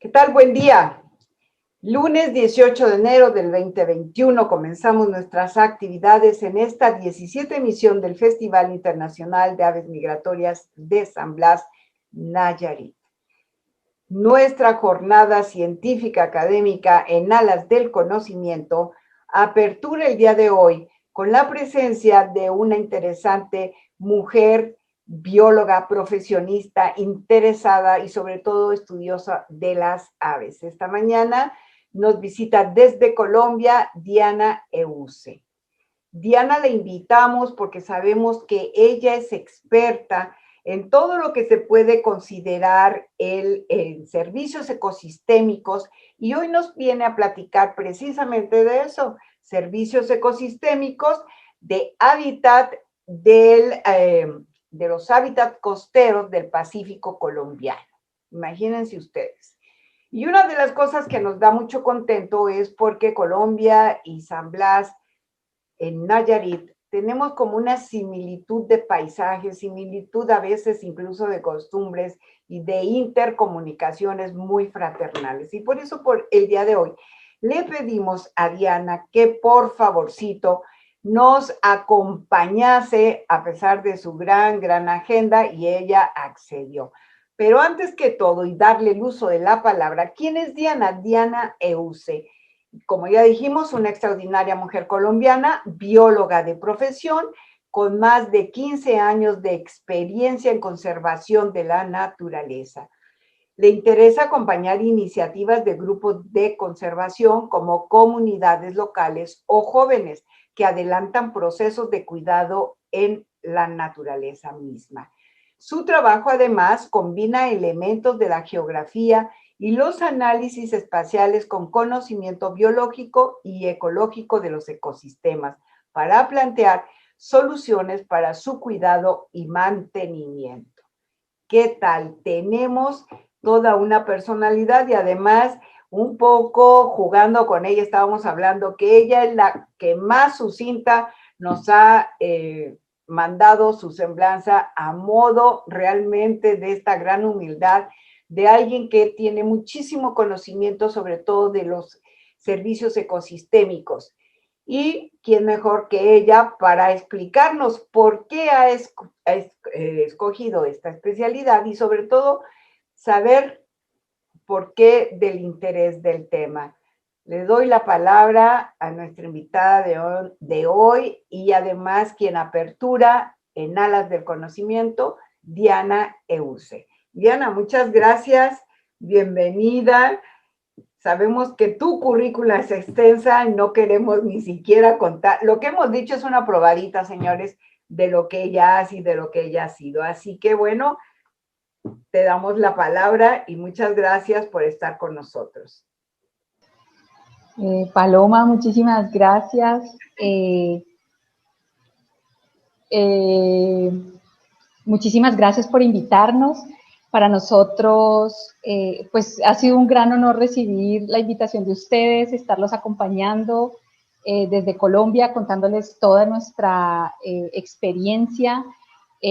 ¿Qué tal? Buen día. Lunes 18 de enero del 2021 comenzamos nuestras actividades en esta 17 emisión del Festival Internacional de Aves Migratorias de San Blas, Nayarit. Nuestra jornada científica académica en alas del conocimiento apertura el día de hoy con la presencia de una interesante mujer bióloga, profesionista, interesada y sobre todo estudiosa de las aves. Esta mañana nos visita desde Colombia Diana Euse. Diana la invitamos porque sabemos que ella es experta en todo lo que se puede considerar el servicios ecosistémicos y hoy nos viene a platicar precisamente de eso, servicios ecosistémicos de hábitat de los hábitats costeros del Pacífico colombiano. Imagínense ustedes. Y una de las cosas que nos da mucho contento es porque Colombia y San Blas en Nayarit tenemos como una similitud de paisajes, similitud a veces incluso de costumbres y de intercomunicaciones muy fraternales. Y por eso por el día de hoy le pedimos a Diana que por favorcito nos acompañase a pesar de su gran agenda y ella accedió. Pero antes que todo y darle el uso de la palabra, ¿quién es Diana? Diana Euse. Como ya dijimos, una extraordinaria mujer colombiana, bióloga de profesión, con más de 15 años de experiencia en conservación de la naturaleza. Le interesa acompañar iniciativas de grupos de conservación como comunidades locales o jóvenes que adelantan procesos de cuidado en la naturaleza misma. Su trabajo además combina elementos de la geografía y los análisis espaciales con conocimiento biológico y ecológico de los ecosistemas para plantear soluciones para su cuidado y mantenimiento. ¿Qué tal? Tenemos toda una personalidad y además un poco jugando con ella, estábamos hablando que ella es la que más sucinta nos ha mandado su semblanza a modo realmente de esta gran humildad de alguien que tiene muchísimo conocimiento sobre todo de los servicios ecosistémicos. Y quién mejor que ella para explicarnos por qué ha escogido esta especialidad y sobre todo saber por qué del interés del tema. Le doy la palabra a nuestra invitada de hoy y además quien apertura en alas del conocimiento, Diana Euse. Diana, muchas gracias, bienvenida. Sabemos que tu currícula es extensa, no queremos ni siquiera contar. Lo que hemos dicho es una probadita, señores, de lo que ella hace y de lo que ella ha sido. Así que bueno, te damos la palabra y muchas gracias por estar con nosotros. Paloma, muchísimas gracias. Muchísimas gracias por invitarnos. Para nosotros, pues ha sido un gran honor recibir la invitación de ustedes, estarlos acompañando desde Colombia, contándoles toda nuestra experiencia,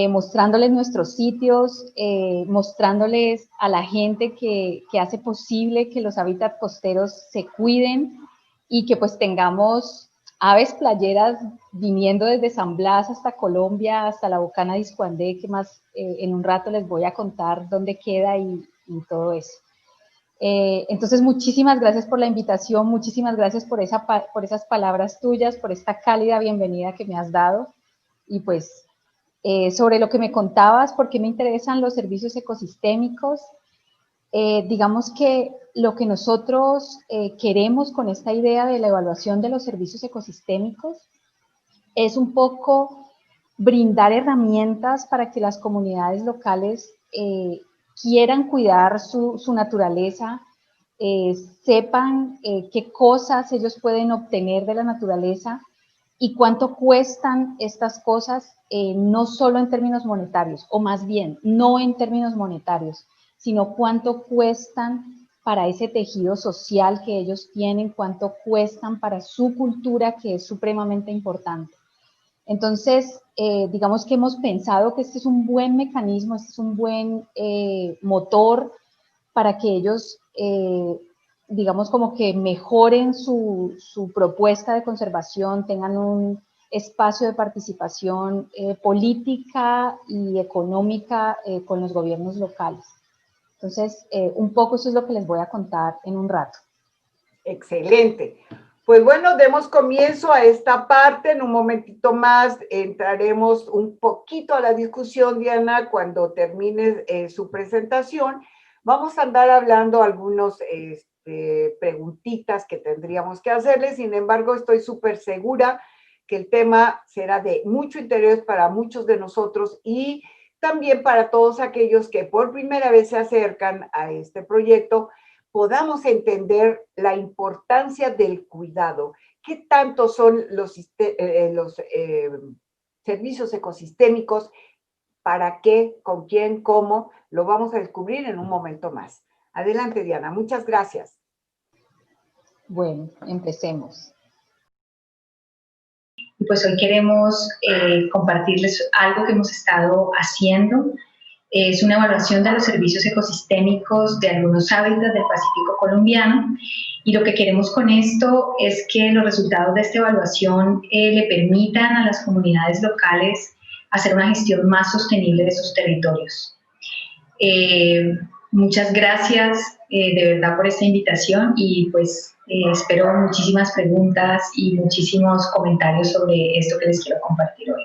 mostrándoles nuestros sitios, mostrándoles a la gente que hace posible que los hábitats costeros se cuiden y que pues tengamos aves playeras viniendo desde San Blas hasta Colombia, hasta la Bocana de Iscuandé, que más en un rato les voy a contar dónde queda y todo eso. Entonces, muchísimas gracias por la invitación, muchísimas gracias por esas palabras tuyas, por esta cálida bienvenida que me has dado. Y pues, sobre lo que me contabas, por qué me interesan los servicios ecosistémicos, digamos que lo que nosotros queremos con esta idea de la evaluación de los servicios ecosistémicos es un poco brindar herramientas para que las comunidades locales quieran cuidar su naturaleza, sepan qué cosas ellos pueden obtener de la naturaleza y cuánto cuestan estas cosas, no solo en términos monetarios, o más bien, no en términos monetarios, sino cuánto cuestan para ese tejido social que ellos tienen, cuánto cuestan para su cultura, que es supremamente importante. Entonces, digamos que hemos pensado que este es un buen mecanismo, este es un buen motor para que ellos digamos como que mejoren su propuesta de conservación, tengan un espacio de participación política y económica con los gobiernos locales. Entonces, un poco eso es lo que les voy a contar en un rato. Excelente. Pues bueno, demos comienzo a esta parte. En un momentito más entraremos un poquito a la discusión, Diana, cuando termine su presentación. Vamos a andar hablando algunos preguntitas que tendríamos que hacerle. Sin embargo, estoy súper segura que el tema será de mucho interés para muchos de nosotros y también para todos aquellos que por primera vez se acercan a este proyecto, podamos entender la importancia del cuidado. ¿Qué tanto son los servicios ecosistémicos? ¿Para qué? ¿Con quién? ¿Cómo? Lo vamos a descubrir en un momento más. Adelante, Diana. Muchas gracias. Bueno, empecemos. Y pues hoy queremos compartirles algo que hemos estado haciendo. Es una evaluación de los servicios ecosistémicos de algunos hábitats del Pacífico colombiano, y lo que queremos con esto es que los resultados de esta evaluación le permitan a las comunidades locales hacer una gestión más sostenible de sus territorios. Muchas gracias de verdad por esta invitación, y pues espero muchísimas preguntas y muchísimos comentarios sobre esto que les quiero compartir hoy.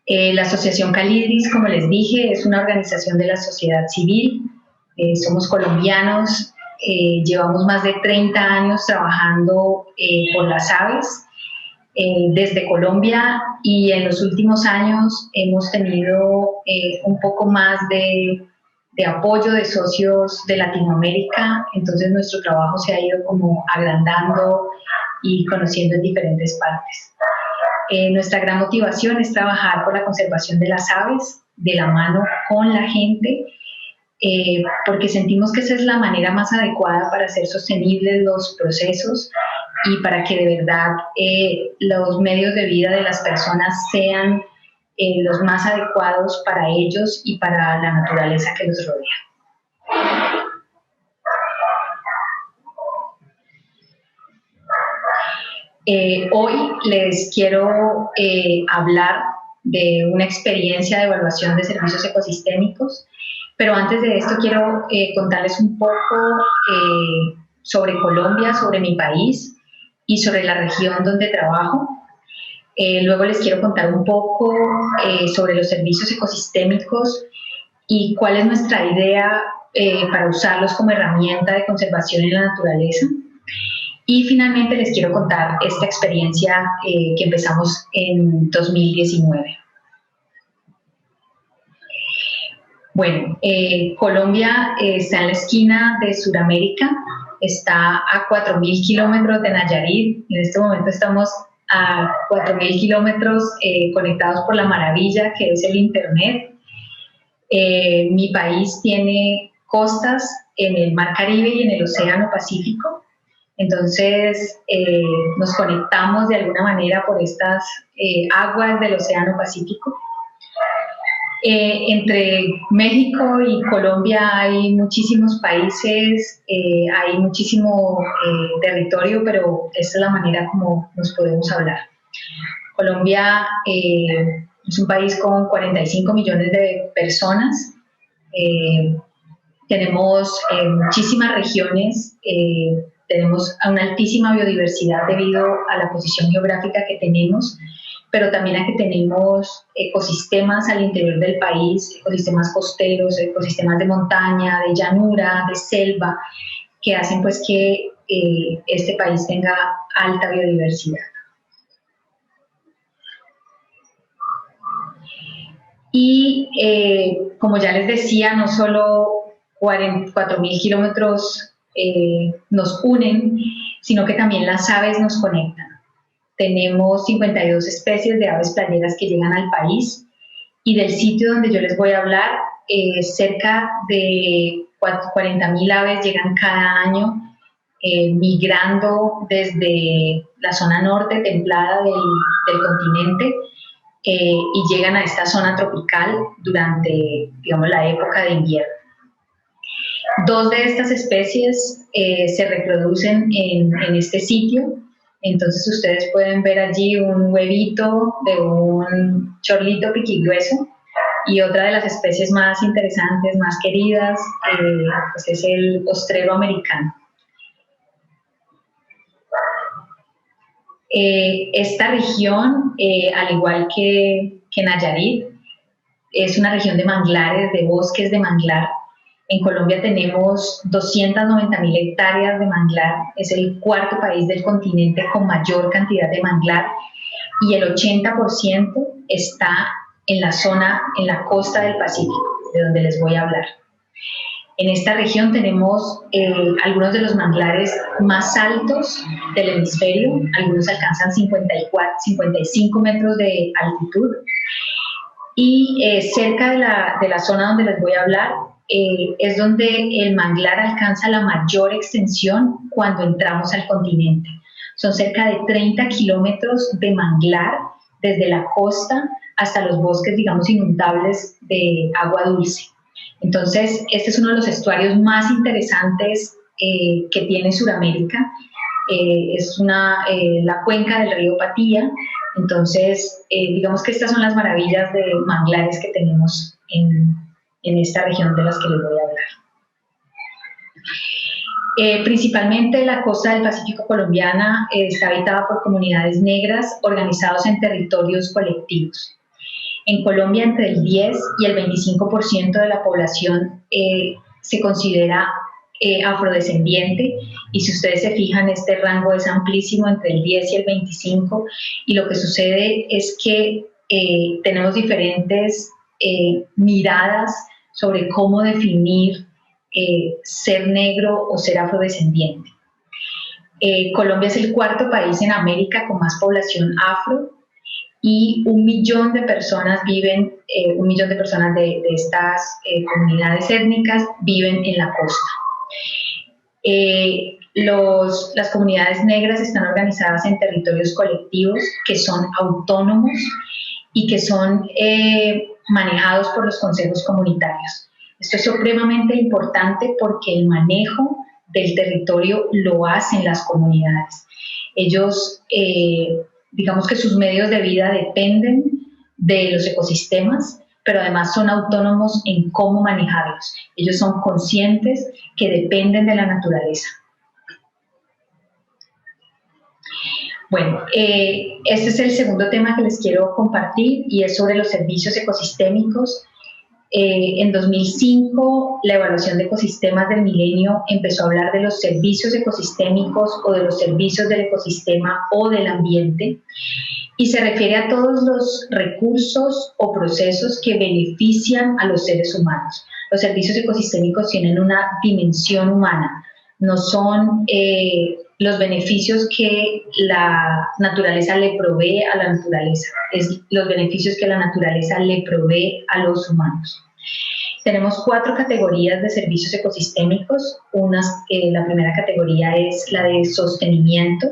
La Asociación Calidris, como les dije, es una organización de la sociedad civil. Somos colombianos, llevamos más de 30 años trabajando por las aves desde Colombia, y en los últimos años hemos tenido un poco más de apoyo de socios de Latinoamérica. Entonces nuestro trabajo se ha ido como agrandando y conociendo en diferentes partes. Nuestra gran motivación es trabajar por la conservación de las aves de la mano con la gente, porque sentimos que esa es la manera más adecuada para hacer sostenibles los procesos y para que de verdad los medios de vida de las personas sean los más adecuados para ellos y para la naturaleza que los rodea. Hoy les quiero hablar de una experiencia de evaluación de servicios ecosistémicos, pero antes de esto quiero contarles un poco sobre Colombia, sobre mi país y sobre la región donde trabajo. Luego les quiero contar un poco sobre los servicios ecosistémicos y cuál es nuestra idea para usarlos como herramienta de conservación en la naturaleza. Y finalmente les quiero contar esta experiencia que empezamos en 2019. Bueno, Colombia está en la esquina de Sudamérica, está a 4.000 kilómetros de Nayarit. En este momento estamos a 4.000 kilómetros conectados por la maravilla que es el Internet. Mi país tiene costas en el Mar Caribe y en el Océano Pacífico. Entonces nos conectamos de alguna manera por estas aguas del Océano Pacífico. Entre México y Colombia hay muchísimos países, hay muchísimo territorio, pero esta es la manera como nos podemos hablar. Colombia es un país con 45 millones de personas. Tenemos muchísimas regiones. Tenemos una altísima biodiversidad debido a la posición geográfica que tenemos, pero también a que tenemos ecosistemas al interior del país, ecosistemas costeros, ecosistemas de montaña, de llanura, de selva, que hacen pues que este país tenga alta biodiversidad. Y como ya les decía, no solo 4.000 kilómetros nos unen, sino que también las aves nos conectan. Tenemos 52 especies de aves playeras que llegan al país, y del sitio donde yo les voy a hablar, cerca de 40.000 aves llegan cada año migrando desde la zona norte templada del continente y llegan a esta zona tropical durante, digamos, la época de invierno. 2 de estas especies se reproducen en este sitio. Entonces ustedes pueden ver allí un huevito de un chorlito piquigrueso, y otra de las especies más interesantes, más queridas, pues es el ostrero americano. Esta región, al igual que Nayarit, es una región de manglares, de bosques de manglar. En Colombia tenemos 290.000 hectáreas de manglar, es el 4º país del continente con mayor cantidad de manglar, y el 80% está en la zona, en la costa del Pacífico, de donde les voy a hablar. En esta región tenemos algunos de los manglares más altos del hemisferio, algunos alcanzan 55 metros de altitud, y cerca de la zona donde les voy a hablar es donde el manglar alcanza la mayor extensión cuando entramos al continente. Son cerca de 30 kilómetros de manglar desde la costa hasta los bosques, digamos, inundables de agua dulce. Entonces, este es uno de los estuarios más interesantes que tiene Sudamérica. Es la cuenca del río Patía. Entonces, digamos que estas son las maravillas de manglares que tenemos en esta región de las que les voy a hablar. Principalmente la costa del Pacífico colombiana está habitada por comunidades negras organizados en territorios colectivos. En Colombia, entre el 10 y el 25% de la población se considera afrodescendiente, y si ustedes se fijan, este rango es amplísimo, entre el 10 y el 25, y lo que sucede es que tenemos diferentes miradas sobre cómo definir ser negro o ser afrodescendiente. Colombia es el 4º país en América con más población afro, y 1 millón de personas viven, 1 millón de personas de estas comunidades étnicas viven en la costa. Las comunidades negras están organizadas en territorios colectivos que son autónomos y que son manejados por los consejos comunitarios. Esto es supremamente importante porque el manejo del territorio lo hacen las comunidades. Ellos, digamos que sus medios de vida dependen de los ecosistemas, pero además son autónomos en cómo manejarlos. Ellos son conscientes que dependen de la naturaleza. Bueno, este es el segundo tema que les quiero compartir, y es sobre los servicios ecosistémicos. En 2005, la evaluación de ecosistemas del milenio empezó a hablar de los servicios ecosistémicos o de los servicios del ecosistema o del ambiente, y se refiere a todos los recursos o procesos que benefician a los seres humanos. Los servicios ecosistémicos tienen una dimensión humana, no son los beneficios que la naturaleza le provee a la naturaleza, es los beneficios que la naturaleza le provee a los humanos. Tenemos 4 categorías de servicios ecosistémicos. La primera categoría es la de sostenimiento,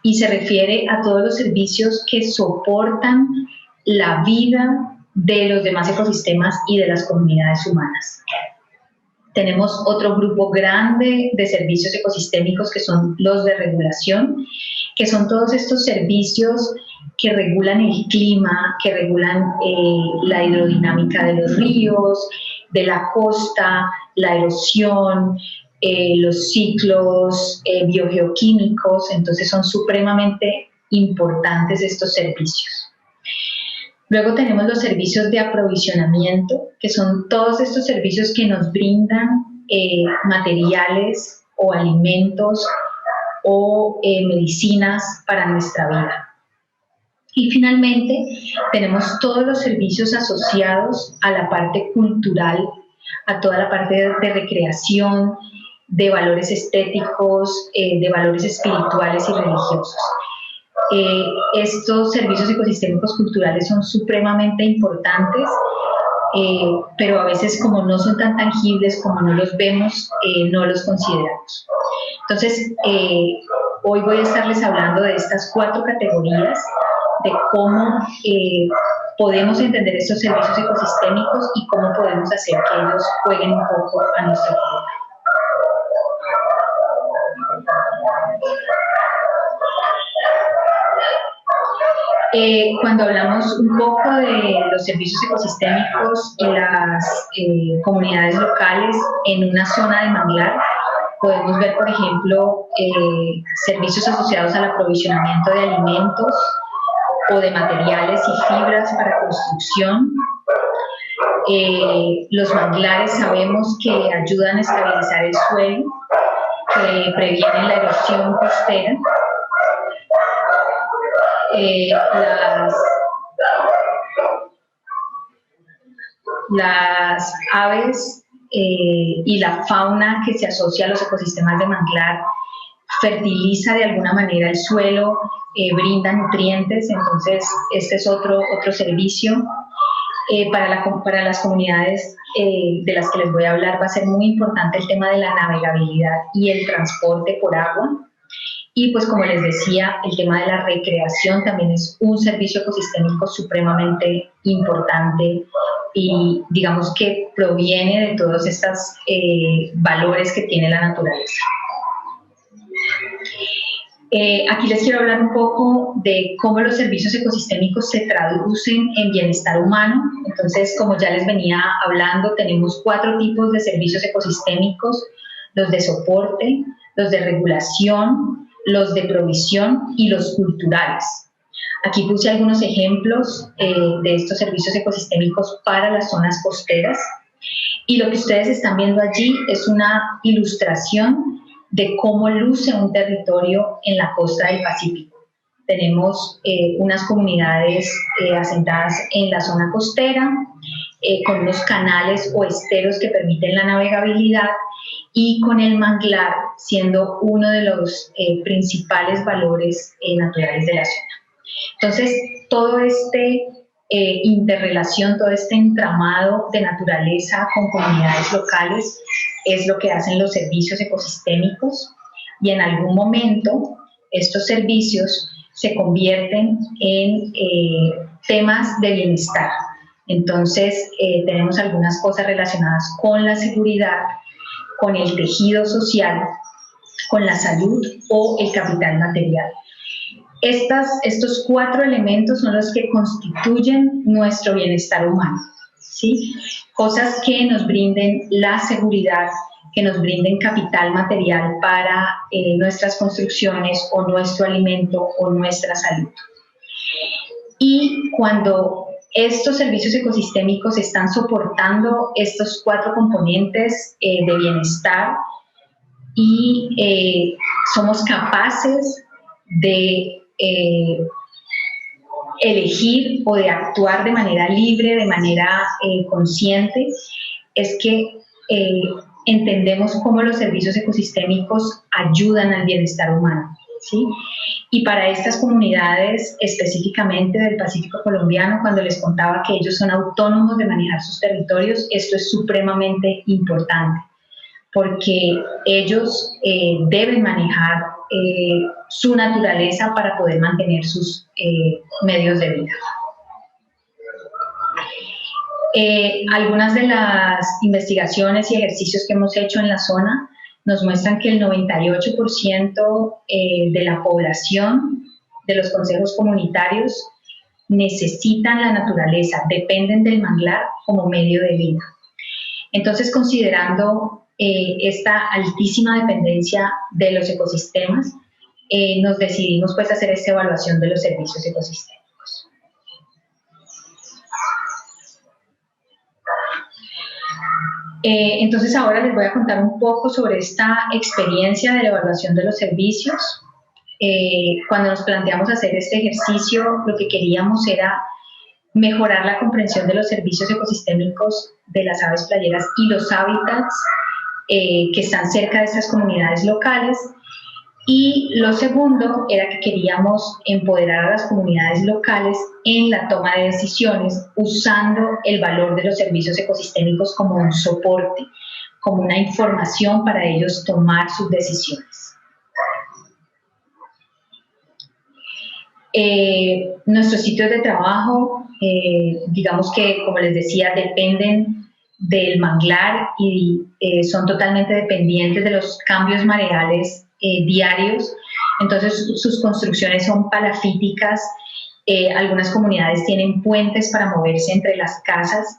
y se refiere a todos los servicios que soportan la vida de los demás ecosistemas y de las comunidades humanas. Tenemos otro grupo grande de servicios ecosistémicos que son los de regulación, que son todos estos servicios que regulan el clima, que regulan la hidrodinámica de los ríos, de la costa, la erosión, los ciclos biogeoquímicos. Entonces son supremamente importantes estos servicios. Luego tenemos los servicios de aprovisionamiento, que son todos estos servicios que nos brindan materiales o alimentos o medicinas para nuestra vida. Y finalmente tenemos todos los servicios asociados a la parte cultural, a toda la parte de recreación, de valores estéticos, de valores espirituales y religiosos. Estos servicios ecosistémicos culturales son supremamente importantes, pero a veces, como no son tan tangibles, como no los vemos, no los consideramos. Entonces, hoy voy a estarles hablando de estas 4 categorías, de cómo podemos entender estos servicios ecosistémicos y cómo podemos hacer que ellos jueguen un poco a nuestro favor. Cuando hablamos un poco de los servicios ecosistémicos y las comunidades locales en una zona de manglar, podemos ver, por ejemplo, servicios asociados al aprovisionamiento de alimentos o de materiales y fibras para construcción. Los manglares sabemos que ayudan a estabilizar el suelo, que previenen la erosión costera. Las aves y la fauna que se asocia a los ecosistemas de manglar fertiliza de alguna manera el suelo, brinda nutrientes, entonces este es otro servicio. Para las comunidades de las que les voy a hablar va a ser muy importante el tema de la navegabilidad y el transporte por agua. Y pues como les decía, el tema de la recreación también es un servicio ecosistémico supremamente importante y digamos que proviene de todos estos valores que tiene la naturaleza. Aquí les quiero hablar un poco de cómo los servicios ecosistémicos se traducen en bienestar humano. Entonces, como ya les venía hablando, tenemos 4 tipos de servicios ecosistémicos: los de soporte, los de regulación, los de provisión y los culturales. Aquí puse algunos ejemplos de estos servicios ecosistémicos para las zonas costeras, y lo que ustedes están viendo allí es una ilustración de cómo luce un territorio en la costa del Pacífico. Tenemos unas comunidades asentadas en la zona costera, con unos canales o esteros que permiten la navegabilidad, y con el manglar siendo uno de los principales valores naturales de la zona. Entonces, todo este interrelación, todo este entramado de naturaleza con comunidades locales es lo que hacen los servicios ecosistémicos, y en algún momento estos servicios se convierten en temas de bienestar. Entonces, tenemos algunas cosas relacionadas con la seguridad, con el tejido social, con la salud o el capital material. Estos 4 elementos son los que constituyen nuestro bienestar humano, ¿sí? Cosas que nos brinden la seguridad, que nos brinden capital material para nuestras construcciones o nuestro alimento o nuestra salud. Y cuando estos servicios ecosistémicos están soportando estos 4 componentes de bienestar y somos capaces de elegir o de actuar de manera libre, de manera consciente, es que entendemos cómo los servicios ecosistémicos ayudan al bienestar humano, ¿sí? Y para estas comunidades específicamente del Pacífico colombiano, cuando les contaba que ellos son autónomos de manejar sus territorios, esto es supremamente importante, porque ellos deben manejar su naturaleza para poder mantener sus medios de vida. Algunas de las investigaciones y ejercicios que hemos hecho en la zona nos muestran que el 98% de la población de los consejos comunitarios necesitan la naturaleza, dependen del manglar como medio de vida. Entonces, considerando esta altísima dependencia de los ecosistemas, nos decidimos pues hacer esta evaluación de los servicios ecosistémicos. Entonces ahora les voy a contar un poco sobre esta experiencia de la evaluación de los servicios. Cuando nos planteamos hacer este ejercicio, lo que queríamos era mejorar la comprensión de los servicios ecosistémicos de las aves playeras y los hábitats que están cerca de estas comunidades locales. Y lo segundo era que queríamos empoderar a las comunidades locales en la toma de decisiones usando el valor de los servicios ecosistémicos como un soporte, como una información para ellos tomar sus decisiones. Nuestros sitios de trabajo, digamos que, como les decía, dependen del manglar y son totalmente dependientes de los cambios mareales diarios. Entonces sus construcciones son palafíticas Algunas comunidades tienen puentes para moverse entre las casas.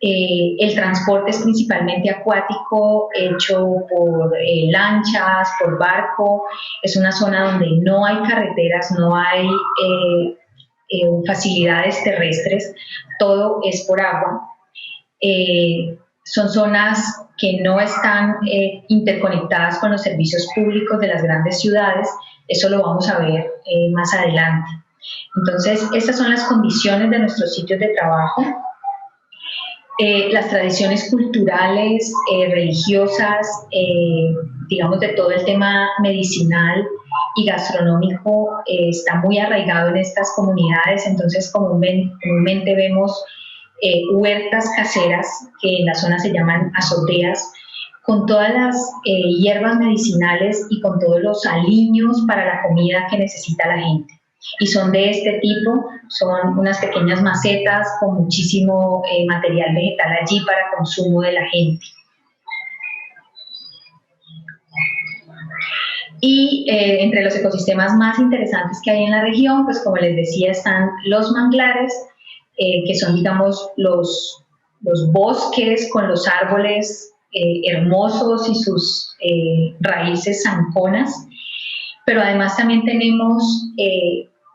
El transporte es principalmente acuático, hecho por lanchas, por barco. Es una zona donde no hay carreteras, no hay facilidades terrestres, todo es por agua. Son zonas que no están interconectadas con los servicios públicos de las grandes ciudades. Eso lo vamos a ver más adelante. Entonces, estas son las condiciones de nuestros sitios de trabajo. Las tradiciones culturales, religiosas, digamos de todo el tema medicinal y gastronómico está muy arraigado en estas comunidades. Entonces comúnmente vemos huertas caseras que en la zona se llaman azoteas, con todas las hierbas medicinales y con todos los aliños para la comida que necesita la gente. Y son de este tipo, son unas pequeñas macetas con muchísimo material vegetal allí para consumo de la gente. Y entre los ecosistemas más interesantes que hay en la región, pues como les decía, están los manglares, que son, digamos, los bosques con los árboles hermosos y sus raíces zanconas, pero además también tenemos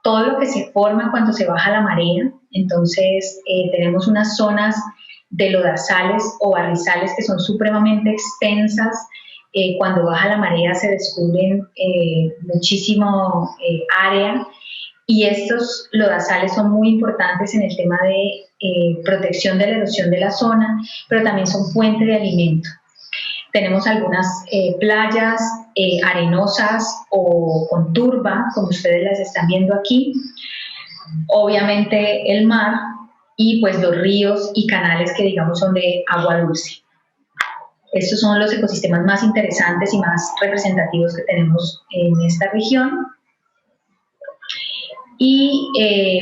todo lo que se forma cuando se baja la marea. Entonces tenemos unas zonas de lodazales o barrizales que son supremamente extensas. Cuando baja la marea se descubren muchísimo área, y estos lodazales son muy importantes en el tema de protección de la erosión de la zona, pero también son fuente de alimento. Tenemos algunas playas arenosas o con turba, como ustedes las están viendo aquí. Obviamente el mar y pues los ríos y canales que digamos son de agua dulce. Estos son los ecosistemas más interesantes y más representativos que tenemos en esta región. Y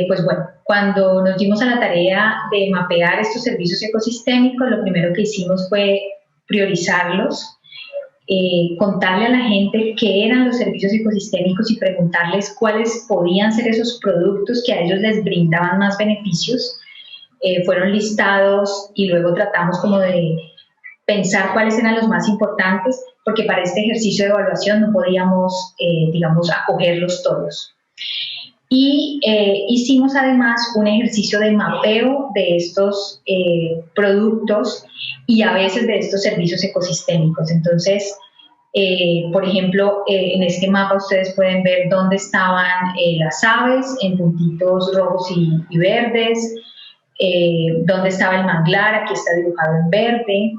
pues bueno, cuando nos dimos a la tarea de mapear estos servicios ecosistémicos, lo primero que hicimos fue priorizarlos, contarle a la gente qué eran los servicios ecosistémicos y preguntarles cuáles podían ser esos productos que a ellos les brindaban más beneficios. Fueron listados y luego tratamos como de pensar cuáles eran los más importantes, porque para este ejercicio de evaluación no podíamos, digamos, acogerlos todos. Y hicimos además un ejercicio de mapeo de estos productos y a veces de estos servicios ecosistémicos. Entonces, por ejemplo, en este mapa ustedes pueden ver dónde estaban las aves en puntitos rojos y verdes, dónde estaba el manglar, aquí está dibujado en verde,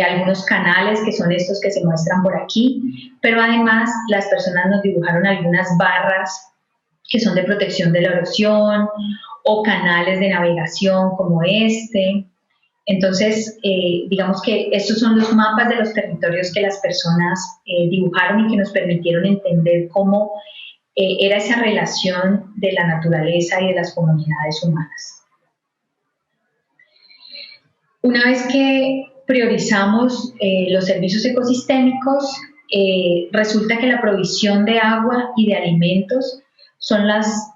algunos canales que son estos que se muestran por aquí, pero además las personas nos dibujaron algunas barras que son de protección de la erosión, o canales de navegación como este. Entonces, digamos que estos son los mapas de los territorios que las personas dibujaron y que nos permitieron entender cómo era esa relación de la naturaleza y de las comunidades humanas. Una vez que priorizamos los servicios ecosistémicos, resulta que la provisión de agua y de alimentos son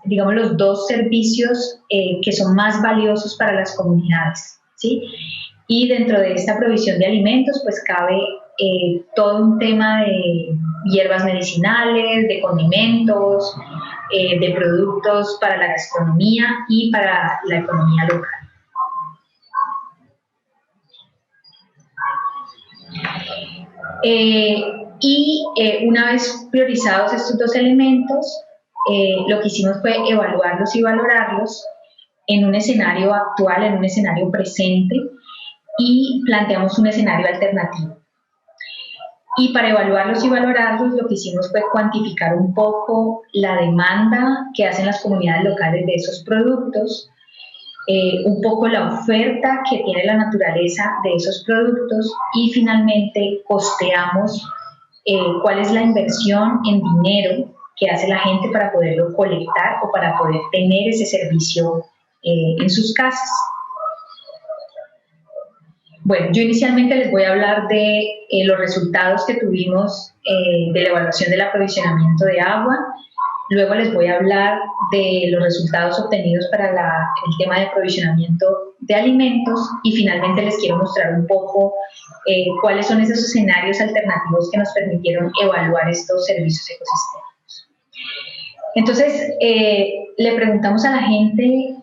digamos, los dos servicios que son más valiosos para las comunidades, ¿sí? Y dentro de esta provisión de alimentos, pues cabe todo un tema de hierbas medicinales, de condimentos, de productos para la gastronomía y para la economía local. Una vez priorizados estos dos elementos, lo que hicimos fue evaluarlos y valorarlos en un escenario actual, en un escenario presente, y planteamos un escenario alternativo. Y para evaluarlos y valorarlos, lo que hicimos fue cuantificar un poco la demanda que hacen las comunidades locales de esos productos, un poco la oferta que tiene la naturaleza de esos productos, y finalmente costeamos cuál es la inversión en dinero que hace la gente para poderlo colectar o para poder tener ese servicio en sus casas. Bueno, yo inicialmente les voy a hablar de los resultados que tuvimos de la evaluación del aprovisionamiento de agua. Luego les voy a hablar de los resultados obtenidos para el tema de aprovisionamiento de alimentos y finalmente les quiero mostrar un poco cuáles son esos escenarios alternativos que nos permitieron evaluar estos servicios ecosistémicos. Entonces, le preguntamos a la gente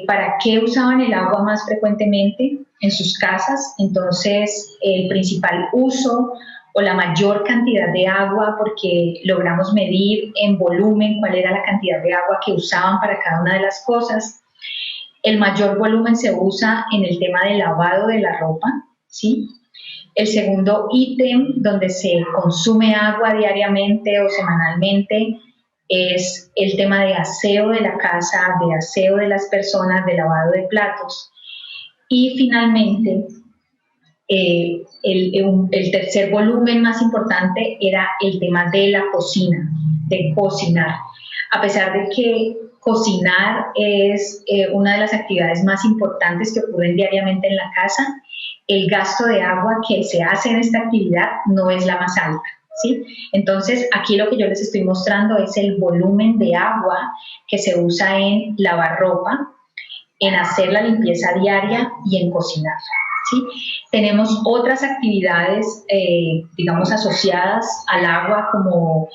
para qué usaban el agua más frecuentemente en sus casas. Entonces, el principal uso o la mayor cantidad de agua, porque logramos medir en volumen cuál era la cantidad de agua que usaban para cada una de las cosas. El mayor volumen se usa en el tema del lavado de la ropa, ¿sí? El segundo ítem donde se consume agua diariamente o semanalmente es el tema de aseo de la casa, de aseo de las personas, de lavado de platos. Y finalmente, el tercer volumen más importante era el tema de la cocina, de cocinar. A pesar de que cocinar es una de las actividades más importantes que ocurren diariamente en la casa, el gasto de agua que se hace en esta actividad no es la más alta, ¿sí? Entonces, aquí lo que yo les estoy mostrando es el volumen de agua que se usa en lavar ropa, en hacer la limpieza diaria y en cocinar, ¿sí? Tenemos otras actividades, digamos, asociadas al agua, como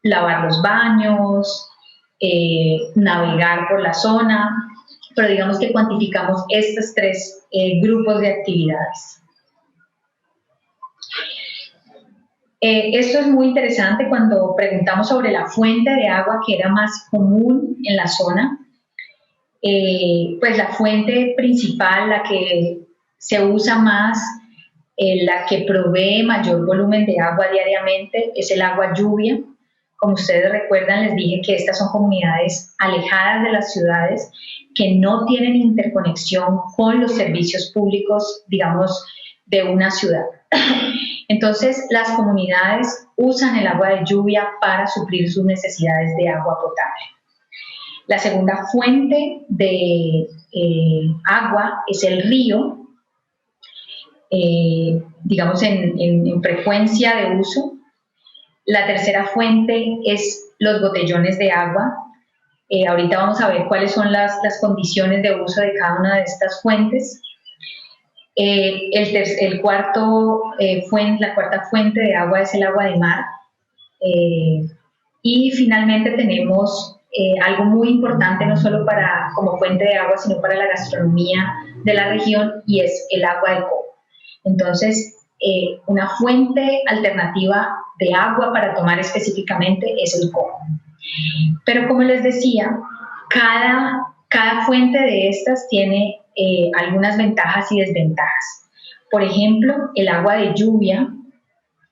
lavar los baños, navegar por la zona, pero digamos que cuantificamos estos tres grupos de actividades. Esto es muy interesante cuando preguntamos sobre la fuente de agua que era más común en la zona. Pues la fuente principal, la que se usa más, la que provee mayor volumen de agua diariamente, es el agua lluvia. Como ustedes recuerdan, les dije que estas son comunidades alejadas de las ciudades que no tienen interconexión con los servicios públicos, digamos, de una ciudad. Entonces, las comunidades usan el agua de lluvia para suplir sus necesidades de agua potable. La segunda fuente de agua es el río, digamos en frecuencia de uso. La tercera fuente es los botellones de agua. Ahorita vamos a ver cuáles son las condiciones de uso de cada una de estas fuentes. La cuarta fuente de agua es el agua de mar. Y finalmente tenemos algo muy importante, no solo como fuente de agua, sino para la gastronomía de la región, y es el agua de coco. Entonces, una fuente alternativa de agua para tomar específicamente es el coco. Pero como les decía, cada fuente de estas tiene algunas ventajas y desventajas. Por ejemplo, el agua de lluvia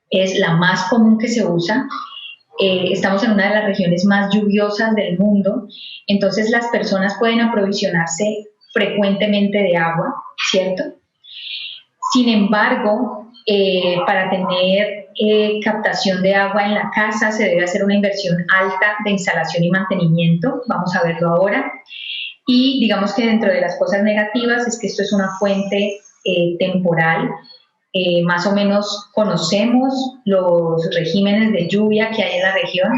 es la más común que se usa. Estamos en una de las regiones más lluviosas del mundo, entonces las personas pueden aprovisionarse frecuentemente de agua, ¿cierto? Sin embargo, para tener captación de agua en la casa se debe hacer una inversión alta de instalación y mantenimiento, vamos a verlo ahora. Y digamos que dentro de las cosas negativas es que esto es una fuente temporal. Más o menos conocemos los regímenes de lluvia que hay en la región,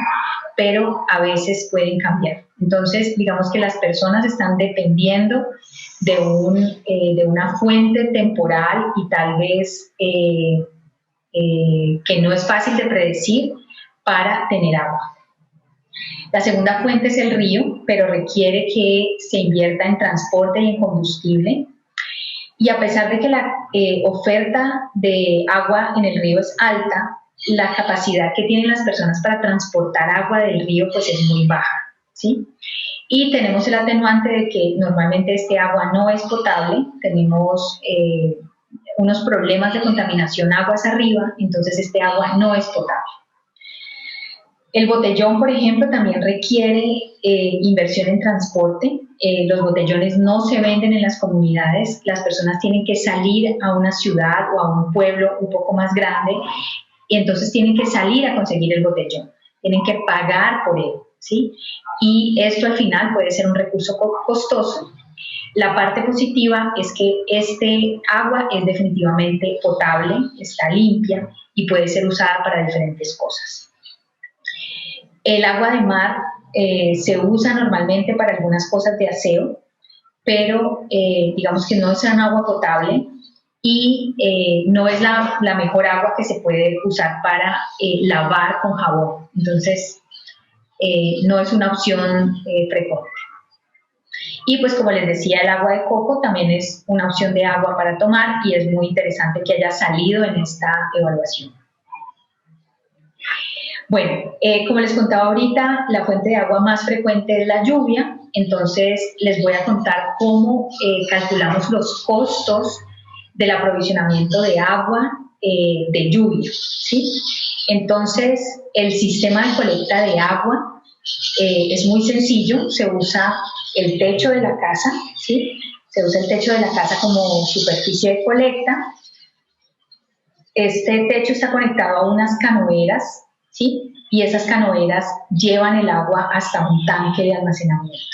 pero a veces pueden cambiar. Entonces, digamos que las personas están dependiendo de una fuente temporal y tal vez que no es fácil de predecir para tener agua. La segunda fuente es el río, pero requiere que se invierta en transporte y en combustible. Y a pesar de que la oferta de agua en el río es alta, la capacidad que tienen las personas para transportar agua del río pues es muy baja, ¿sí? Y tenemos el atenuante de que normalmente este agua no es potable, tenemos unos problemas de contaminación aguas arriba, entonces este agua no es potable. El botellón, por ejemplo, también requiere inversión en transporte. Los botellones no se venden en las comunidades, las personas tienen que salir a una ciudad o a un pueblo un poco más grande y entonces tienen que salir a conseguir el botellón, tienen que pagar por él, ¿sí? Y esto al final puede ser un recurso costoso. La parte positiva es que este agua es definitivamente potable, está limpia y puede ser usada para diferentes cosas. El agua de mar se usa normalmente para algunas cosas de aseo, pero digamos que no es un agua potable y no es la mejor agua que se puede usar para lavar con jabón. Entonces, no es una opción frecuente. Y pues como les decía, el agua de coco también es una opción de agua para tomar y es muy interesante que haya salido en esta evaluación. Bueno, como les contaba ahorita, la fuente de agua más frecuente es la lluvia, entonces les voy a contar cómo calculamos los costos del aprovisionamiento de agua de lluvia, ¿sí? Entonces, el sistema de colecta de agua es muy sencillo, se usa el techo de la casa, ¿sí? Se usa el techo de la casa como superficie de colecta. Este techo está conectado a unas canoeras, ¿sí? Y esas canoeras llevan el agua hasta un tanque de almacenamiento.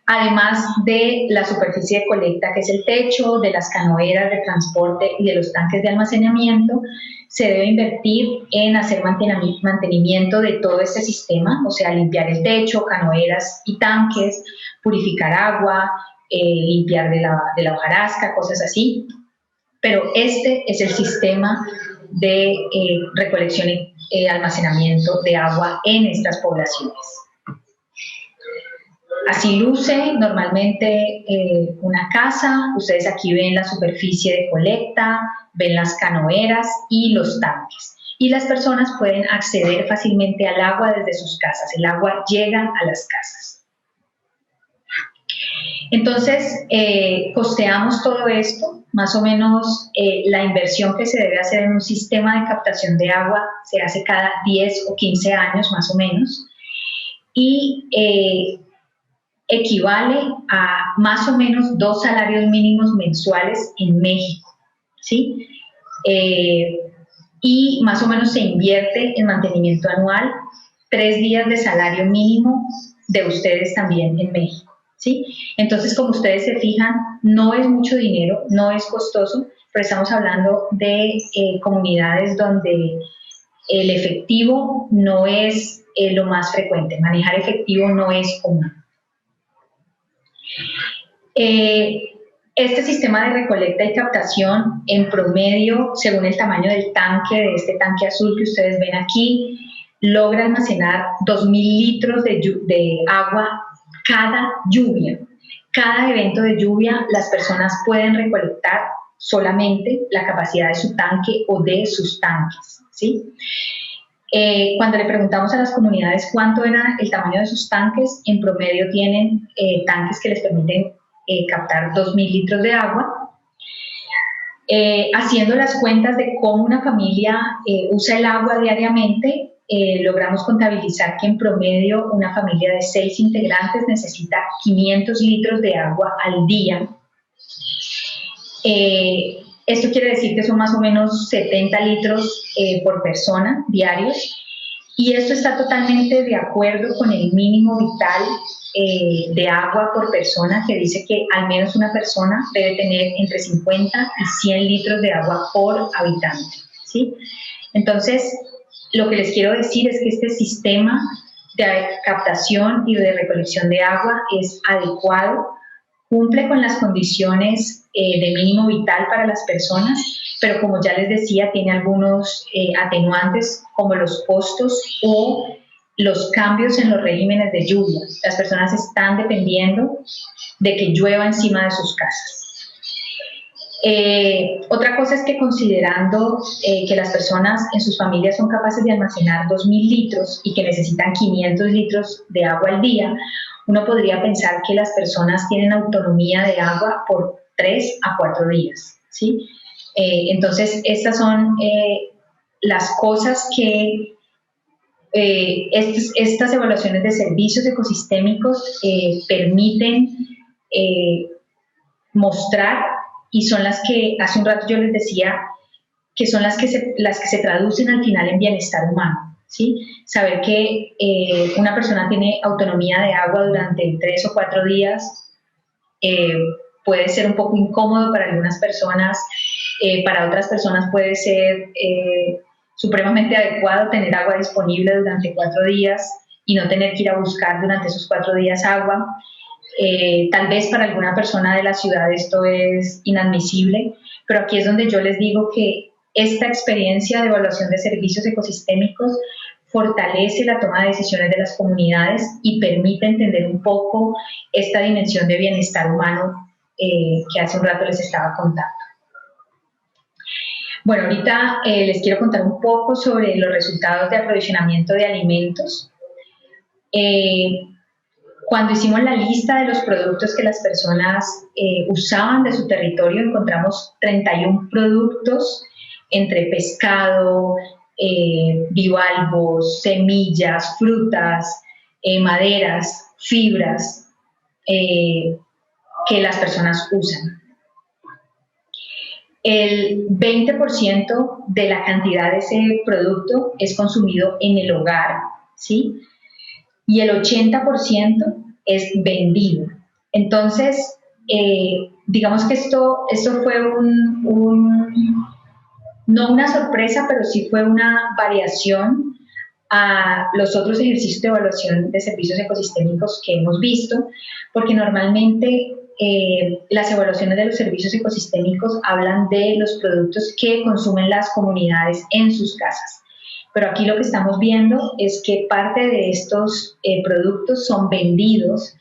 Además de la superficie de colecta, que es el techo, de las canoeras de transporte y de los tanques de almacenamiento, se debe invertir en hacer mantenimiento de todo este sistema, o sea, limpiar el techo, canoeras y tanques, purificar agua, limpiar de la hojarasca, cosas así. Pero este es el sistema de recolección y almacenamiento de agua en estas poblaciones. Así luce normalmente una casa. Ustedes aquí ven la superficie de colecta, ven las canoeras y los tanques. Y las personas pueden acceder fácilmente al agua desde sus casas. El agua llega a las casas. Entonces, costeamos todo esto. Más o menos la inversión que se debe hacer en un sistema de captación de agua se hace cada 10 o 15 años más o menos. Y equivale a más o menos 2 salarios mínimos mensuales en México, ¿sí? Y más o menos se invierte en mantenimiento anual 3 días de salario mínimo de ustedes también en México, ¿sí? Entonces, como ustedes se fijan, no es mucho dinero, no es costoso, pero estamos hablando de comunidades donde el efectivo no es lo más frecuente, manejar efectivo no es común. Este sistema de recolecta y captación en promedio, según el tamaño del tanque, de este tanque azul que ustedes ven aquí, logra almacenar 2.000 litros de agua cada lluvia. Cada evento de lluvia, las personas pueden recolectar solamente la capacidad de su tanque o de sus tanques, ¿sí? Cuando le preguntamos a las comunidades cuánto era el tamaño de sus tanques, en promedio tienen tanques que les permiten captar 2.000 litros de agua. Haciendo las cuentas de cómo una familia usa el agua diariamente, logramos contabilizar que en promedio una familia de 6 integrantes necesita 500 litros de agua al día. Esto quiere decir que son más o menos 70 litros por persona diarios, y esto está totalmente de acuerdo con el mínimo vital de agua por persona, que dice que al menos una persona debe tener entre 50 y 100 litros de agua por habitante, ¿sí? Entonces, lo que les quiero decir es que este sistema de captación y de recolección de agua es adecuado, cumple con las condiciones de mínimo vital para las personas, pero como ya les decía, tiene algunos atenuantes como los costos o los cambios en los regímenes de lluvia. Las personas están dependiendo de que llueva encima de sus casas. Otra cosa es que considerando que las personas en sus familias son capaces de almacenar 2.000 litros y que necesitan 500 litros de agua al día, uno podría pensar que las personas tienen autonomía de agua por 3 a 4 días, ¿sí? Entonces, estas son las cosas que estas evaluaciones de servicios ecosistémicos permiten mostrar, y son las que hace un rato yo les decía que son las que se traducen al final en bienestar humano, ¿sí? Saber que una persona tiene autonomía de agua durante 3 o 4 días puede ser un poco incómodo para algunas personas, para otras personas puede ser supremamente adecuado tener agua disponible durante 4 días y no tener que ir a buscar durante esos 4 días agua. Tal vez para alguna persona de la ciudad esto es inadmisible, pero aquí es donde yo les digo que esta experiencia de evaluación de servicios ecosistémicos fortalece la toma de decisiones de las comunidades y permite entender un poco esta dimensión de bienestar humano que hace un rato les estaba contando. Bueno, ahorita les quiero contar un poco sobre los resultados de aprovisionamiento de alimentos. Cuando hicimos la lista de los productos que las personas usaban de su territorio, encontramos 31 productos entre pescado, bivalvos, semillas, frutas, maderas, fibras que las personas usan. El 20% de la cantidad de ese producto es consumido en el hogar, ¿sí? Y el 80% es vendido. Entonces, digamos que esto fue no una sorpresa, pero sí fue una variación a los otros ejercicios de evaluación de servicios ecosistémicos que hemos visto, porque normalmente las evaluaciones de los servicios ecosistémicos hablan de los productos que consumen las comunidades en sus casas. Pero aquí lo que estamos viendo es que parte de estos productos son vendidos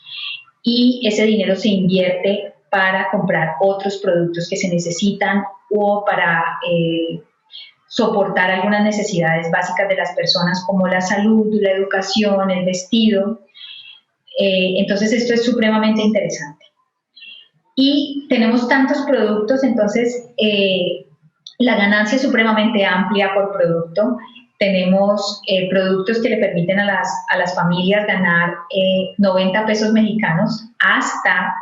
y ese dinero se invierte para comprar otros productos que se necesitan o para soportar algunas necesidades básicas de las personas como la salud, la educación, el vestido. Entonces esto es supremamente interesante. Y tenemos tantos productos, entonces la ganancia es supremamente amplia por producto. Tenemos productos que le permiten a las familias ganar 90 pesos mexicanos hasta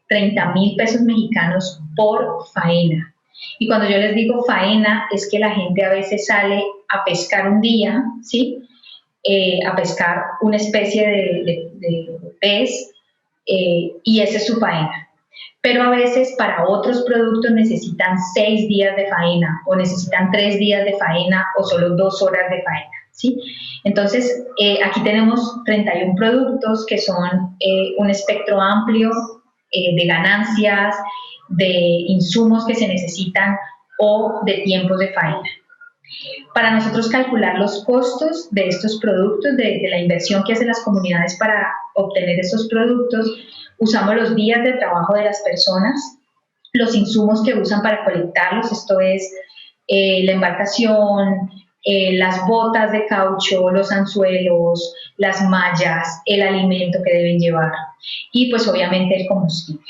30,000 pesos mexicanos por faena. Y cuando yo les digo faena, es que la gente a veces sale a pescar un día, ¿sí? A pescar una especie de pez y esa es su faena. Pero a veces para otros productos necesitan 6 días de faena o necesitan 3 días de faena o solo 2 horas de faena, ¿sí? Entonces, aquí tenemos 31 productos que son un espectro amplio de ganancias, de insumos que se necesitan o de tiempos de faena. Para nosotros calcular los costos de estos productos, de la inversión que hacen las comunidades para obtener estos productos, usamos los días de trabajo de las personas, los insumos que usan para colectarlos, esto es la embarcación, las botas de caucho, los anzuelos, las mallas, el alimento que deben llevar y pues obviamente el combustible.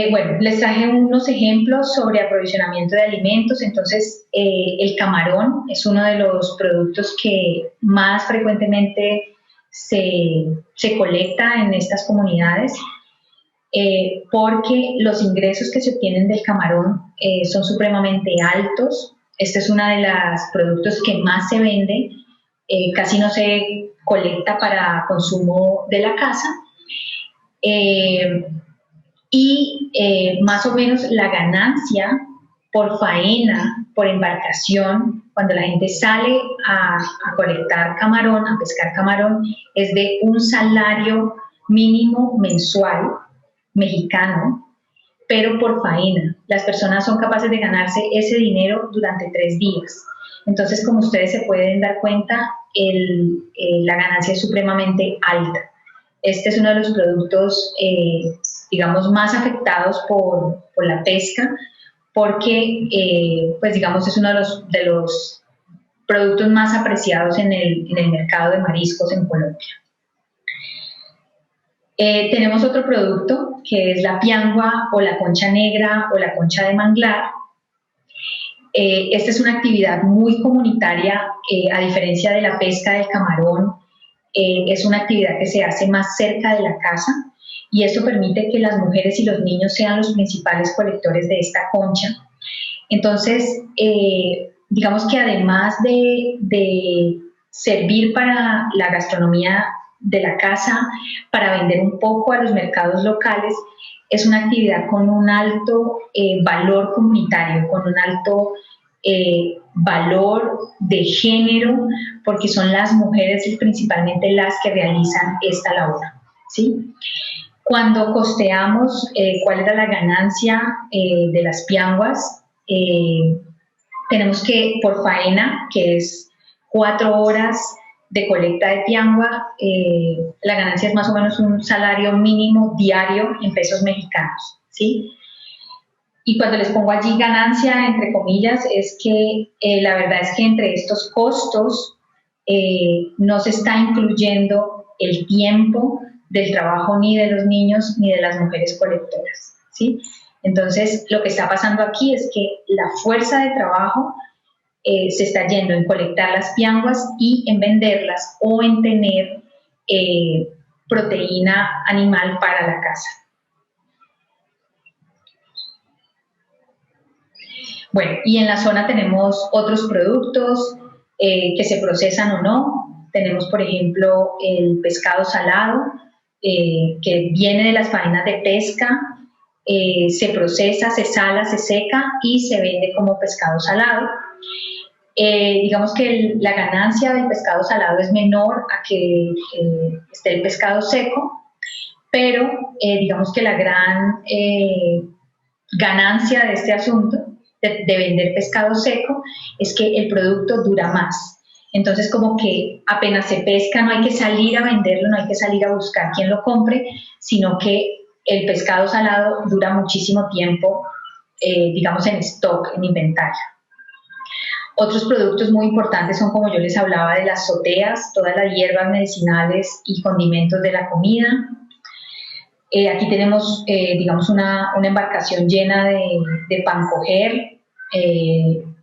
Bueno, les traje unos ejemplos sobre aprovisionamiento de alimentos. Entonces, el camarón es uno de los productos que más frecuentemente se colecta en estas comunidades porque los ingresos que se obtienen del camarón son supremamente altos. Este es uno de los productos que más se vende, casi no se colecta para consumo de la casa. Y más o menos la ganancia por faena, por embarcación, cuando la gente sale a colectar camarón, a pescar camarón, es de un salario mínimo mensual mexicano, pero por faena. Las personas son capaces de ganarse ese dinero durante 3 días. Entonces, como ustedes se pueden dar cuenta, la ganancia es supremamente alta. Este es uno de los productos, digamos, más afectados por la pesca, porque, pues, digamos, es uno de los productos más apreciados en el mercado de mariscos en Colombia. Tenemos otro producto, que es la piangua o la concha negra o la concha de manglar. Esta es una actividad muy comunitaria, a diferencia de la pesca del camarón. Es una actividad que se hace más cerca de la casa y esto permite que las mujeres y los niños sean los principales colectores de esta concha. Entonces, digamos que además de servir para la gastronomía de la casa, para vender un poco a los mercados locales, es una actividad con un alto valor comunitario, con un alto valor de género, porque son las mujeres principalmente las que realizan esta labor, ¿sí? Cuando costeamos cuál era la ganancia de las pianguas, tenemos que por faena, que es 4 horas de colecta de piangua, la ganancia es más o menos un salario mínimo diario en pesos mexicanos, ¿sí? Y cuando les pongo allí ganancia, entre comillas, es que la verdad es que entre estos costos no se está incluyendo el tiempo del trabajo ni de los niños ni de las mujeres colectoras, ¿sí? Entonces, lo que está pasando aquí es que la fuerza de trabajo se está yendo en colectar las pianguas y en venderlas o en tener proteína animal para la casa. Bueno, y en la zona tenemos otros productos que se procesan o no. Tenemos, por ejemplo, el pescado salado, que viene de las faenas de pesca, se procesa, se sala, se seca y se vende como pescado salado. Digamos que la ganancia del pescado salado es menor a que esté el pescado seco, pero digamos que la gran ganancia de este asunto de vender pescado seco es que el producto dura más. Entonces, como que apenas se pesca, no hay que salir a venderlo, no hay que salir a buscar quien lo compre, sino que el pescado salado dura muchísimo tiempo, digamos, en stock, en inventario. Otros productos muy importantes son, como yo les hablaba, de las soteas, todas las hierbas medicinales y condimentos de la comida. Aquí tenemos, digamos, una embarcación llena de pancoger.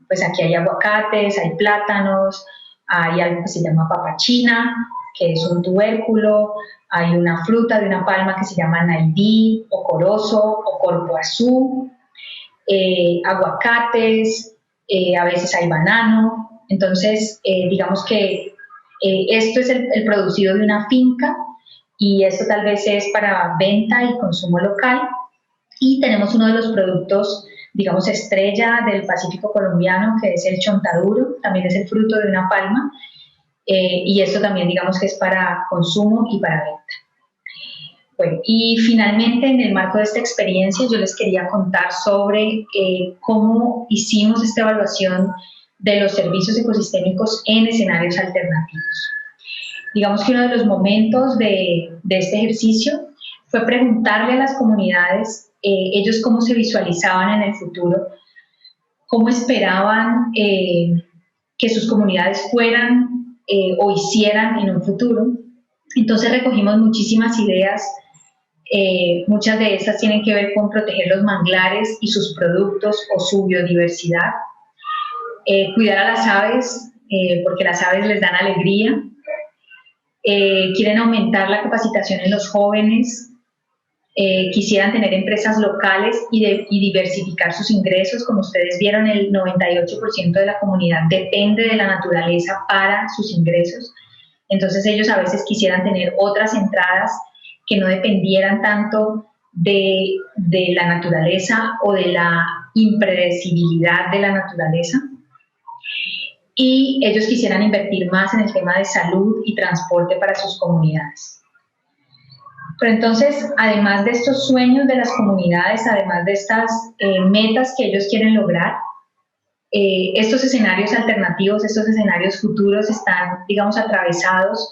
Pues aquí hay aguacates, hay plátanos, hay algo que se llama papachina, que es un tubérculo, hay una fruta de una palma que se llama naidí, o corozo, o corpoazú, aguacates, a veces hay banano. Entonces, digamos que esto es el producido de una finca, y esto tal vez es para venta y consumo local. Y tenemos uno de los productos, digamos, estrella del Pacífico colombiano, que es el chontaduro, también es el fruto de una palma, y esto también, digamos, que es para consumo y para venta. Bueno, y finalmente, en el marco de esta experiencia, yo les quería contar sobre cómo hicimos esta evaluación de los servicios ecosistémicos en escenarios alternativos. Digamos que uno de los momentos de este ejercicio fue preguntarle a las comunidades ellos cómo se visualizaban en el futuro, cómo esperaban que sus comunidades fueran o hicieran en un futuro. Entonces recogimos muchísimas ideas, muchas de estas tienen que ver con proteger los manglares y sus productos o su biodiversidad, cuidar a las aves, porque las aves les dan alegría. Quieren aumentar la capacitación en los jóvenes, quisieran tener empresas locales y diversificar sus ingresos. Como ustedes vieron, el 98% de la comunidad depende de la naturaleza para sus ingresos. Entonces ellos a veces quisieran tener otras entradas que no dependieran tanto de la naturaleza o de la impredecibilidad de la naturaleza. Y ellos quisieran invertir más en el tema de salud y transporte para sus comunidades. Pero entonces, además de estos sueños de las comunidades, además de estas metas que ellos quieren lograr, estos escenarios alternativos, estos escenarios futuros están, digamos, atravesados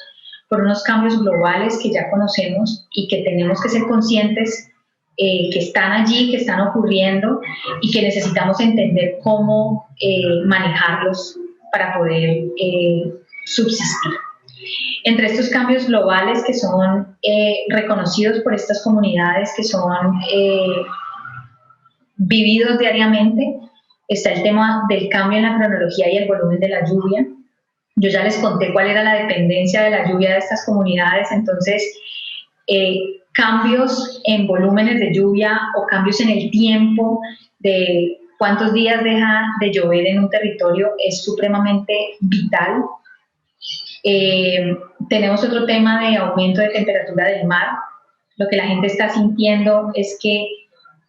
por unos cambios globales que ya conocemos y que tenemos que ser conscientes que están allí, que están ocurriendo y que necesitamos entender cómo manejarlos para poder subsistir. Entre estos cambios globales que son reconocidos por estas comunidades, que son vividos diariamente, está el tema del cambio en la cronología y el volumen de la lluvia. Yo ya les conté cuál era la dependencia de la lluvia de estas comunidades, entonces cambios en volúmenes de lluvia o cambios en el tiempo de cuántos días deja de llover en un territorio es supremamente vital. Tenemos otro tema de aumento de temperatura del mar. lo que la gente está sintiendo es que,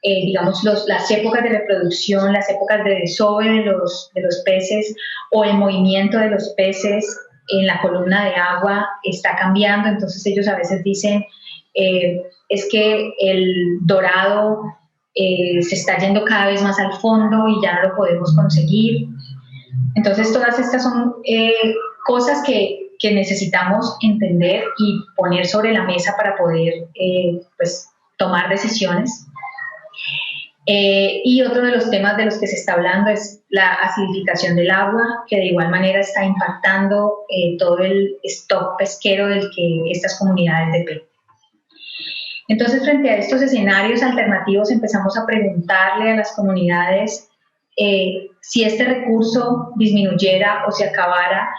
digamos, las épocas de reproducción, las épocas de desove de los peces o el movimiento de los peces en la columna de agua está cambiando. Entonces ellos a veces dicen, es que el dorado se está yendo cada vez más al fondo y ya no lo podemos conseguir. Entonces todas estas son cosas que necesitamos entender y poner sobre la mesa para poder pues, tomar decisiones. Y otro de los temas de los que se está hablando es la acidificación del agua, que de igual manera está impactando todo el stock pesquero del que estas comunidades dependen. Entonces, frente a estos escenarios alternativos, empezamos a preguntarle a las comunidades si este recurso disminuyera o se acabara,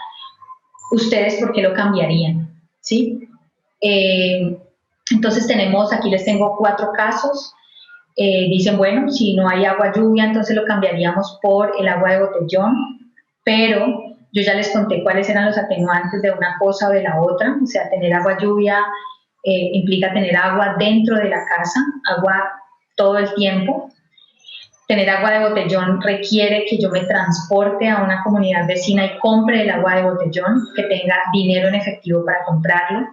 ¿ustedes por qué lo cambiarían? ¿Sí? Entonces aquí les tengo 4 casos. Dicen, bueno, si no hay agua lluvia, entonces lo cambiaríamos por el agua de botellón, pero yo ya les conté cuáles eran los atenuantes de una cosa o de la otra. O sea, tener agua lluvia implica tener agua dentro de la casa, agua todo el tiempo. Tener agua de botellón requiere que yo me transporte a una comunidad vecina y compre el agua de botellón, que tenga dinero en efectivo para comprarlo.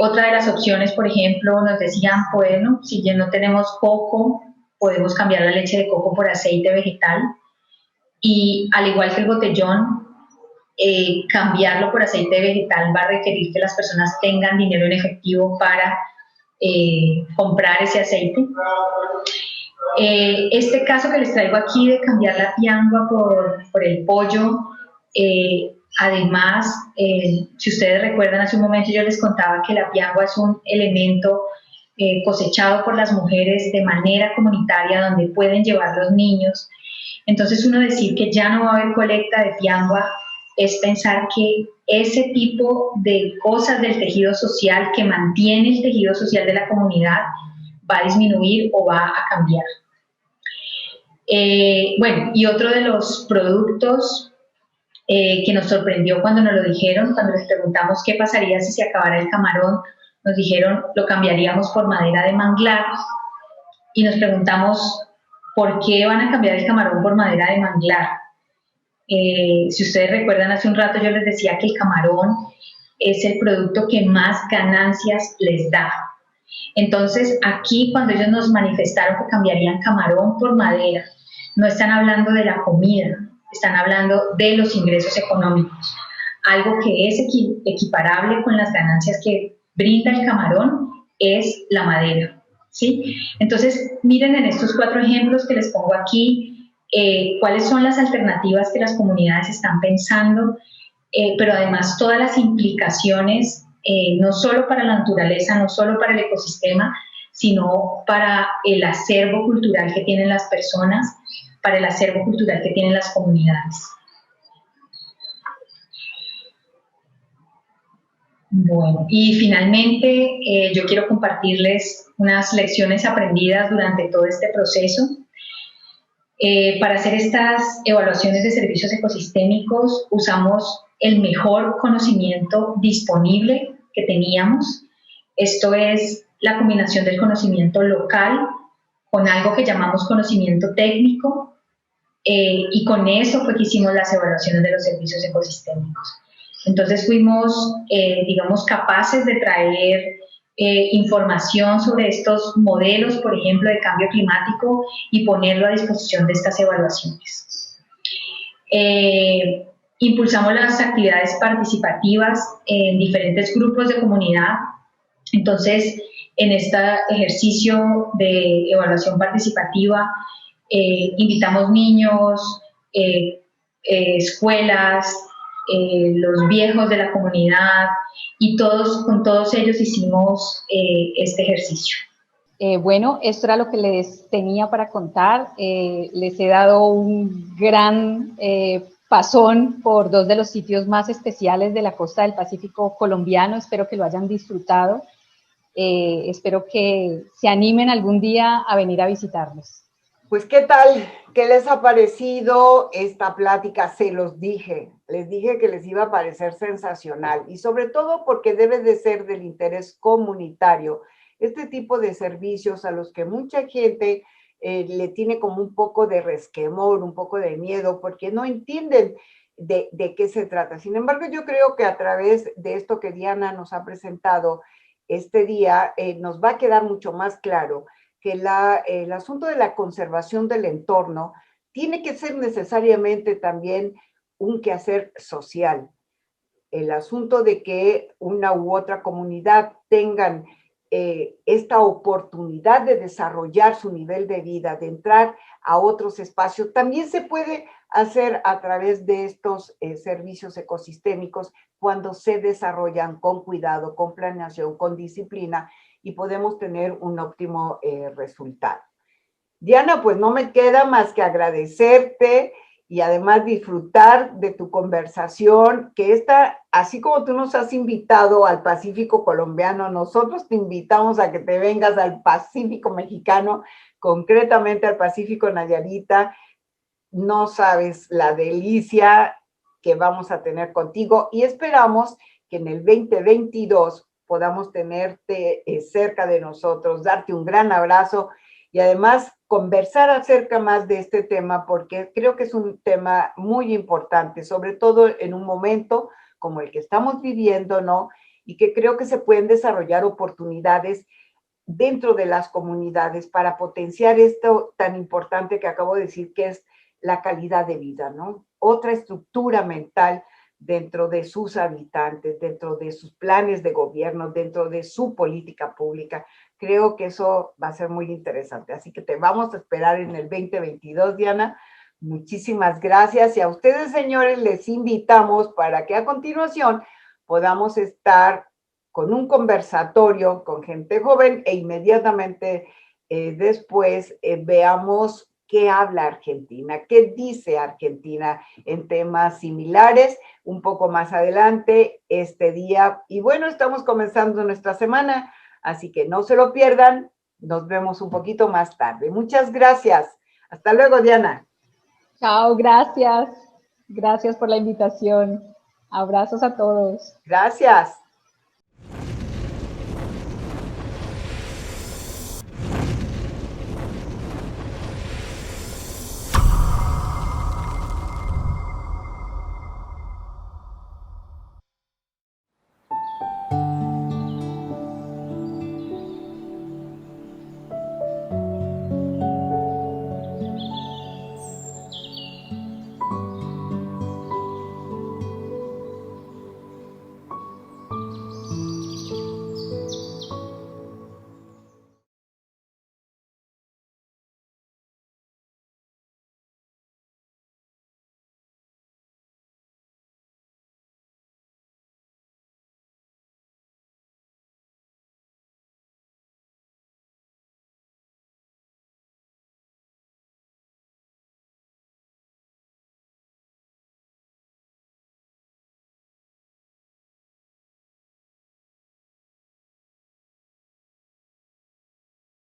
Otra de las opciones, por ejemplo, nos decían, bueno, si ya no tenemos coco, podemos cambiar la leche de coco por aceite vegetal. Y al igual que el botellón, cambiarlo por aceite vegetal va a requerir que las personas tengan dinero en efectivo para comprar ese aceite. Este caso que les traigo aquí de cambiar la piangua por el pollo, además, si ustedes recuerdan, hace un momento yo les contaba que la piangua es un elemento cosechado por las mujeres de manera comunitaria, donde pueden llevar los niños. Entonces, uno decir que ya no va a haber colecta de piangua es pensar que ese tipo de cosas del tejido social que mantiene el tejido social de la comunidad va a disminuir o va a cambiar. Bueno, y otro de los productos que nos sorprendió cuando nos lo dijeron, cuando les preguntamos qué pasaría si se acabara el camarón, nos dijeron lo cambiaríamos por madera de manglar, y nos preguntamos ¿por qué van a cambiar el camarón por madera de manglar? Si ustedes recuerdan, hace un rato yo les decía que el camarón es el producto que más ganancias les da. Entonces, aquí cuando ellos nos manifestaron que cambiarían camarón por madera, no están hablando de la comida, están hablando de los ingresos económicos, algo que es equiparable con las ganancias que brinda el camarón es la madera, ¿sí? Entonces, miren en estos 4 ejemplos que les pongo aquí, cuáles son las alternativas que las comunidades están pensando, pero además todas las implicaciones, no solo para la naturaleza, no solo para el ecosistema, sino para el acervo cultural que tienen las personas, para el acervo cultural que tienen las comunidades. Bueno, y finalmente yo quiero compartirles unas lecciones aprendidas durante todo este proceso. Para hacer estas evaluaciones de servicios ecosistémicos usamos el mejor conocimiento disponible que teníamos. Esto es la combinación del conocimiento local con algo que llamamos conocimiento técnico, y con eso fue que hicimos las evaluaciones de los servicios ecosistémicos. Entonces fuimos, digamos, capaces de traer información sobre estos modelos, por ejemplo, de cambio climático y ponerlo a disposición de estas evaluaciones. Impulsamos las actividades participativas en diferentes grupos de comunidad. Entonces, en este ejercicio de evaluación participativa, invitamos niños, escuelas, los viejos de la comunidad, y con todos ellos hicimos este ejercicio. Bueno, esto era lo que les tenía para contar. Les he dado un gran pasón por 2 de los sitios más especiales de la costa del Pacífico colombiano. Espero que lo hayan disfrutado. Espero que se animen algún día a venir a visitarlos. Pues, ¿qué tal? ¿Qué les ha parecido esta plática? Se los dije, les dije que les iba a parecer sensacional y sobre todo porque debe de ser del interés comunitario este tipo de servicios a los que mucha gente le tiene como un poco de resquemor, un poco de miedo, porque no entienden de qué se trata. Sin embargo, yo creo que a través de esto que Diana nos ha presentado este día, nos va a quedar mucho más claro que el asunto de la conservación del entorno tiene que ser necesariamente también un quehacer social. El asunto de que una u otra comunidad tengan esta oportunidad de desarrollar su nivel de vida, de entrar a otros espacios, también se puede hacer a través de estos servicios ecosistémicos cuando se desarrollan con cuidado, con planeación, con disciplina y podemos tener un óptimo resultado. Diana, pues no me queda más que agradecerte y además disfrutar de tu conversación, que esta, así como tú nos has invitado al Pacífico colombiano, nosotros te invitamos a que te vengas al Pacífico mexicano, concretamente al Pacífico Nayarita. No sabes la delicia que vamos a tener contigo y esperamos que en el 2022 podamos tenerte cerca de nosotros, darte un gran abrazo y además conversar acerca más de este tema porque creo que es un tema muy importante, sobre todo en un momento como el que estamos viviendo, ¿no? Y que creo que se pueden desarrollar oportunidades dentro de las comunidades para potenciar esto tan importante que acabo de decir, que es la calidad de vida, ¿no? Otra estructura mental dentro de sus habitantes, dentro de sus planes de gobierno, dentro de su política pública. Creo que eso va a ser muy interesante. Así que te vamos a esperar en el 2022, Diana. Muchísimas gracias. Y a ustedes, señores, les invitamos para que a continuación podamos estar con un conversatorio con gente joven e inmediatamente después veamos qué habla Argentina, qué dice Argentina en temas similares, un poco más adelante este día. Y bueno, estamos comenzando nuestra semana, así que no se lo pierdan. Nos vemos un poquito más tarde. Muchas gracias. Hasta luego, Diana. Chao, gracias. Gracias por la invitación. Abrazos a todos. Gracias.